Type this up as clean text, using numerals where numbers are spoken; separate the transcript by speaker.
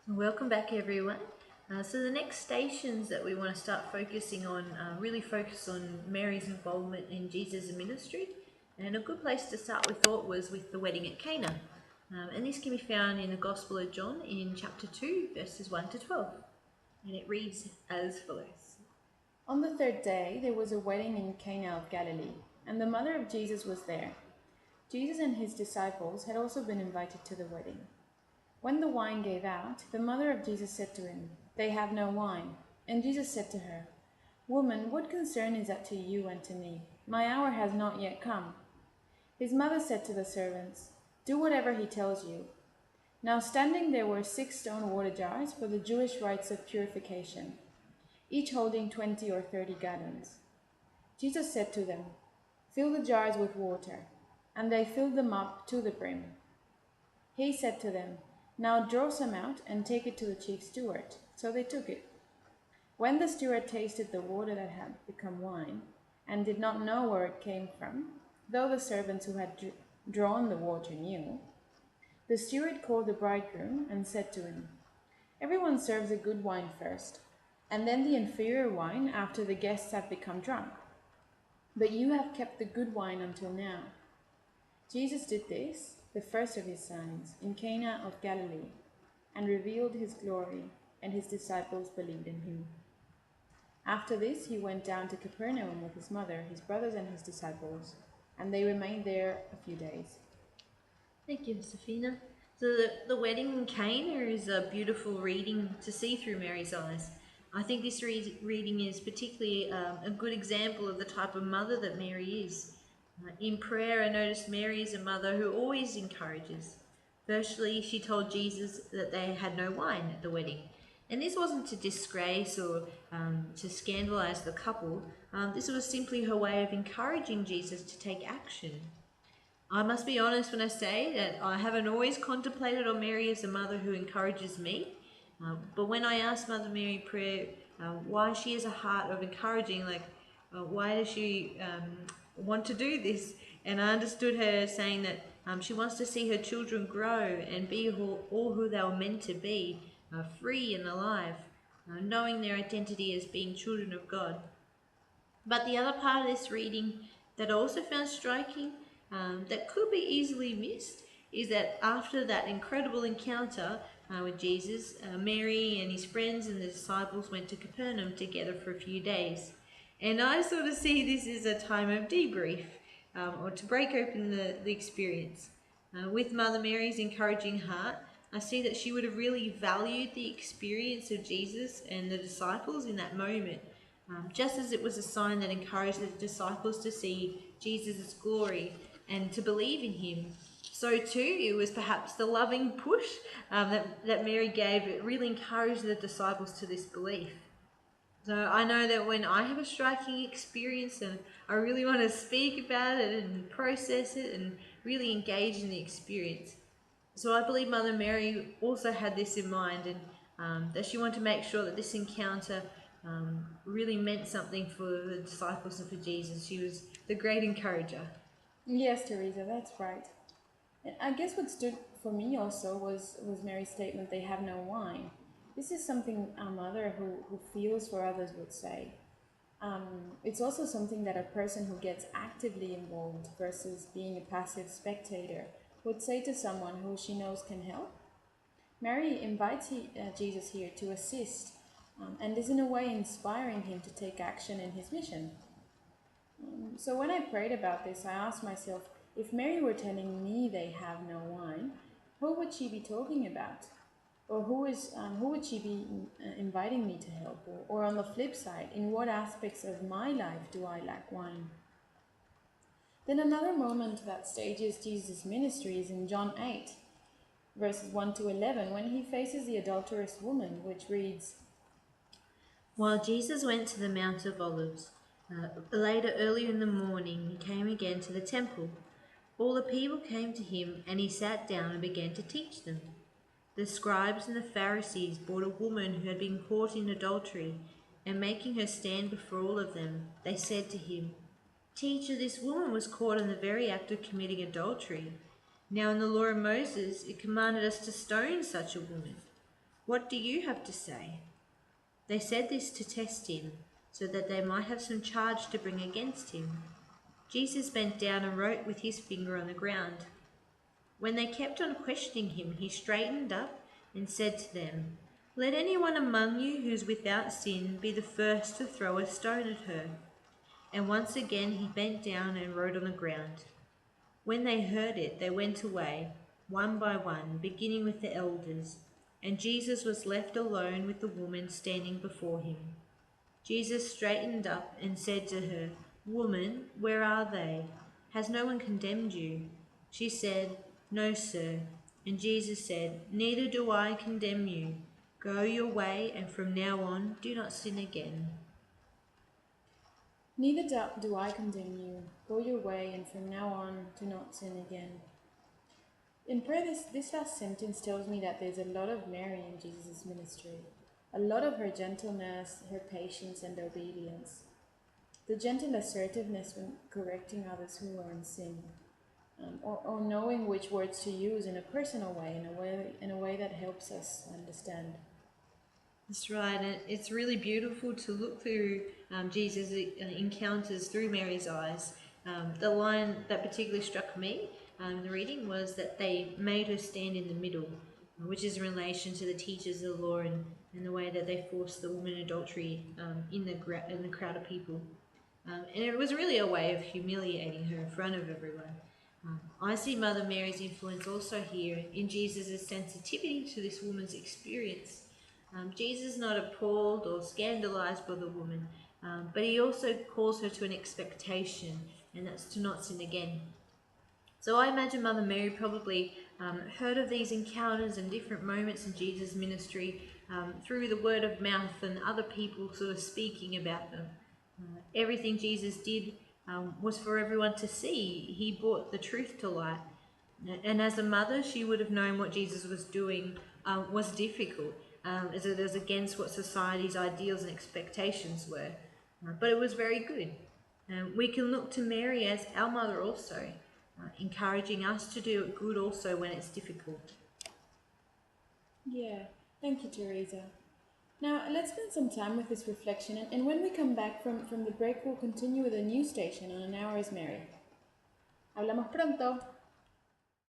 Speaker 1: Welcome back, everyone. So the next stations that we want to start focusing on really focus on Mary's involvement in Jesus' ministry, and a good place to start, we thought, was with the wedding at Cana. And this can be found in the Gospel of John in chapter 2, verses 1 to 12. And it reads as follows.
Speaker 2: On the third day, there was a wedding in Cana of Galilee, and the mother of Jesus was there. Jesus and his disciples had also been invited to the wedding. When the wine gave out, the mother of Jesus said to him, "They have no wine." And Jesus said to her, "Woman, what concern is that to you and to me? My hour has not yet come." His mother said to the servants, "Do whatever he tells you." Now standing there were 6 stone water jars for the Jewish rites of purification, each holding 20 or 30 gallons. Jesus said to them, "Fill the jars with water." And they filled them up to the brim. He said to them, "Now draw some out and take it to the chief steward." So they took it. When the steward tasted the water that had become wine, and did not know where it came from, though the servants who had drawn the water knew, the steward called the bridegroom and said to him, "Everyone serves a good wine first, and then the inferior wine after the guests have become drunk. But you have kept the good wine until now." Jesus did this, the first of his signs, in Cana of Galilee, and revealed his glory, and his disciples believed in him. After this, he went down to Capernaum with his mother, his brothers, and his disciples, and they remained there a few days.
Speaker 1: Thank you, Safina. So the wedding in Cana is a beautiful reading to see through Mary's eyes. I think this reading is particularly a good example of the type of mother that Mary is. In prayer, I noticed Mary is a mother who always encourages. Firstly, she told Jesus that they had no wine at the wedding. And this wasn't to disgrace or to scandalize the couple. This was simply her way of encouraging Jesus to take action. I must be honest when I say that I haven't always contemplated on Mary as a mother who encourages me. But when I asked Mother Mary in prayer why she has a heart of encouraging, why does she want to do this? And I understood her saying that she wants to see her children grow and be all who they were meant to be, free and alive, knowing their identity as being children of God. But the other part of this reading that I also found striking, that could be easily missed, is that after that incredible encounter with Jesus, Mary and his friends and the disciples went to Capernaum together for a few days. And I sort of see this as a time of debrief, or to break open the experience. With Mother Mary's encouraging heart, I see that she would have really valued the experience of Jesus and the disciples in that moment, just as it was a sign that encouraged the disciples to see Jesus' glory and to believe in him. So too, it was perhaps the loving push that Mary gave. It really encouraged the disciples to this belief. So I know that when I have a striking experience and I really want to speak about it and process it and really engage in the experience. So I believe Mother Mary also had this in mind, and that she wanted to make sure that this encounter really meant something for the disciples and for Jesus. She was the great encourager.
Speaker 2: Yes, Teresa, that's right. And I guess what stood for me also was Mary's statement, "They have no wine." This is something a mother who feels for others would say. It's also something that a person who gets actively involved versus being a passive spectator would say to someone who she knows can help. Mary invites Jesus here to assist, and is in a way inspiring him to take action in his mission. So when I prayed about this, I asked myself, if Mary were telling me they have no wine, who would she be talking about? Or who would she be inviting me to help? Or on the flip side, in what aspects of my life do I lack wine? Then another moment that stages Jesus' ministry is in John 8, verses 1 to 11, when he faces the adulterous woman, which reads,
Speaker 1: While Jesus went to the Mount of Olives, later earlier in the morning, he came again to the temple. All the people came to him, and he sat down and began to teach them. The scribes and the Pharisees brought a woman who had been caught in adultery, and making her stand before all of them, they said to him, Teacher, this woman was caught in the very act of committing adultery. Now in the law of Moses, it commanded us to stone such a woman. What do you have to say?" They said this to test him, so that they might have some charge to bring against him. Jesus bent down and wrote with his finger on the ground. When they kept on questioning him, he straightened up and said to them, "Let anyone among you who is without sin be the first to throw a stone at her." And once again he bent down and wrote on the ground. When they heard it, they went away, one by one, beginning with the elders, and Jesus was left alone with the woman standing before him. Jesus straightened up and said to her, "Woman, where are they? Has no one condemned you?" She said, "No, sir." And Jesus said, "Neither do I condemn you. Go your way, and from now on do not sin again."
Speaker 2: Neither do I condemn you. Go your way, and from now on do not sin again. In prayer, this last sentence tells me that there's a lot of Mary in Jesus' ministry. A lot of her gentleness, her patience and obedience. The gentle assertiveness when correcting others who are in sin. Or knowing which words to use in a personal way, in a way that helps us understand.
Speaker 1: That's right, and it's really beautiful to look through Jesus' encounters through Mary's eyes. The line that particularly struck me in the reading was that they made her stand in the middle, which is in relation to the teachers of the law and the way that they forced the woman in adultery in the crowd of people. And it was really a way of humiliating her in front of everyone. I see Mother Mary's influence also here in Jesus' sensitivity to this woman's experience. Jesus is not appalled or scandalized by the woman, but he also calls her to an expectation, and that's to not sin again. So I imagine Mother Mary probably heard of these encounters and different moments in Jesus' ministry through the word of mouth and other people sort of speaking about them. Everything Jesus did was for everyone to see. He brought the truth to light. And as a mother, she would have known what Jesus was doing was difficult, as it was against what society's ideals and expectations were. But it was very good. We can look to Mary as our mother also, encouraging us to do good also when it's difficult.
Speaker 2: Yeah, thank you, Teresa. Now, let's spend some time with this reflection, and when we come back from the break, we'll continue with a new station on An Hour is Mary. Hablamos pronto.